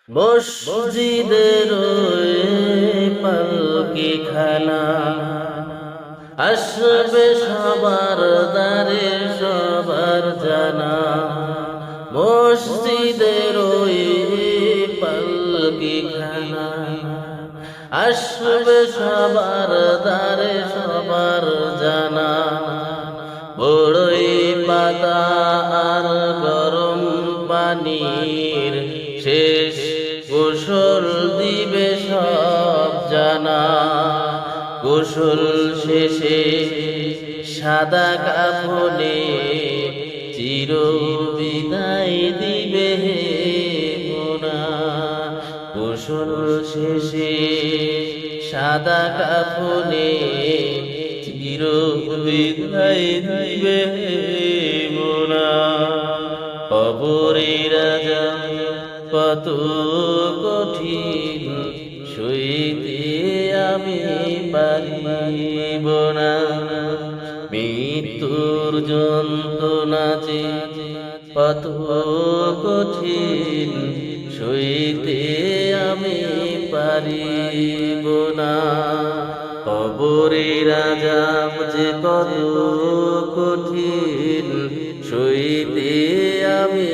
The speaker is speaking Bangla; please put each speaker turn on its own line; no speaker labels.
মসজিদের ওই পালকি খানা আসবে সবার দ্বারে সবার জানা। মসজিদের ওই পালকি খানা আসবে সবার দ্বারে সবার জানা। বড়ই পাতা আর গরম পানির শেষ গোসল দিবে সব জানা। গোসল শেষে সাদা কাফনে চির বিদায় দিবে মোনা। গোসল শেষে সাদা কাফনে চির বিদায় দিবে মোনা। কবরের আযাব কত কঠিন সইতে আমি পারিব না। মৃত্যুর যন্ত্রণা যে কত কঠিন সইতে আমি পারিব না। কবরের আযাব যে কত কঠিন সইতে আমি